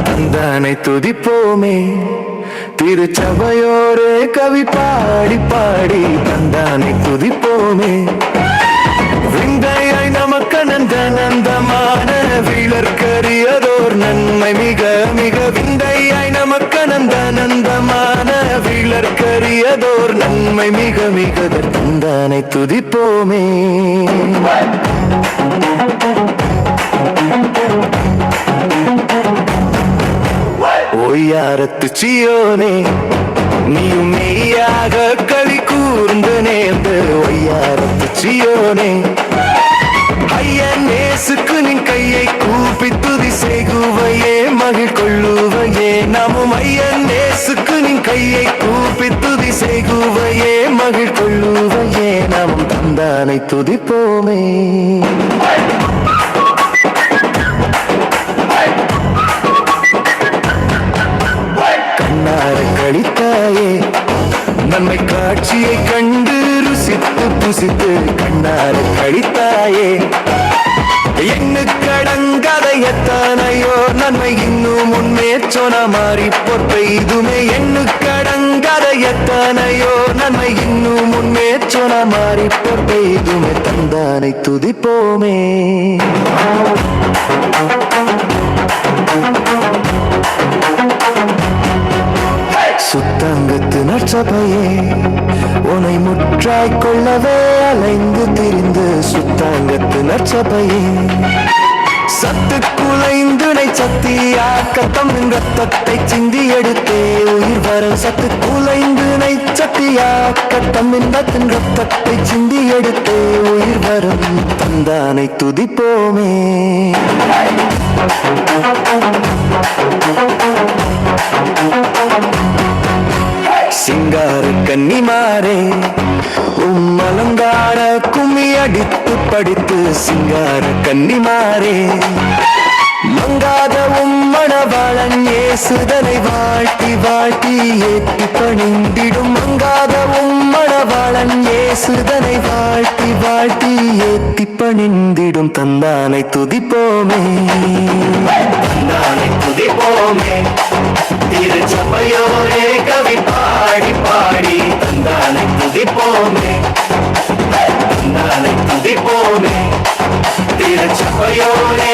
தந்தானை துதிப்போமே திருச்சபையோரே கவி பாடி பாடி தந்தானை துதிப்போமே விந்தையாய் நமக்கு நந்தமான விளர்கரியதோர் நன்மை மிக மிக விந்தையாய் நமக்கு நந்தமான விளர்கரியதோர் நன்மை மிக மிக தந்தானை துதிப்போமே ஒய்யாரத்து சியோனே நீயும் மெய்யாக களி கூர்ந்து நேர்ந்து ஒய்யாரத்து சியோனே ஐயன் நேசுக்கு நின் கையை கூப்பி துதி செய்குவையே மகிழ் கொள்ளுவையே நாமும் ஐயன் நேசுக்கு நின் கையை கூப்பி துதி செய்குவையே மகிழ் கொள்ளுவையே நாமும் தந்தானை துதிப்போமே கழித்தாயே நன்மை காட்சியை கண்டு ருசித்து புசித்து கண்ணார கழித்தாயே எண்ணுக்கடங்காத எத்தனையோ நன்மை இன்னும் முன்னே சொன்ன மாறி பொற்பெய்துமே எண்ணுக்கடங்காத எத்தனையோ நன்மை இன்னும் முன்னே சொன்ன மாறி பொற்பெய்துமே தந்தானை துதிப்போமே சுத்தங்கத்து நற்சபையே உனை முற்றாய் கொள்ளவே அலைந்து திரிந்து சுத்தாங்கத்து நற்சபையே சத்து குலைந்துனை சத்தியாக்கத்தம் ரத்தத்தை சிந்தி எடுத்தே உயிர் வர சத்து குலைந்துனை சத்தியாக்கத்தம் ரத்தத்தை சிந்தி எடுத்தே உயிர் வரும் தந்தானை துதிப்போமே சிங்கார கன்னிமாரே அலங்கார கும்மி அடித்து படித்து சிங்கார கன்னிமாரே மங்காத மணவாளன் இயேசுதனை வாழ்த்தி வாழ்த்தி ஏற்றி பணிந்திடும் மங்காத மணவாளன் இயேசுதனை வாழ்த்தி வாழ்த்தி ஏற்றி பணிந்திடும் தந்தானை துதிப்போமே தந்தானை துதிப்போமே திருச்சபையோரே கவி பாடி பாடி தந்தானை துதிப்போமே தந்தானை துதிப்போமே திருச்சபையோரே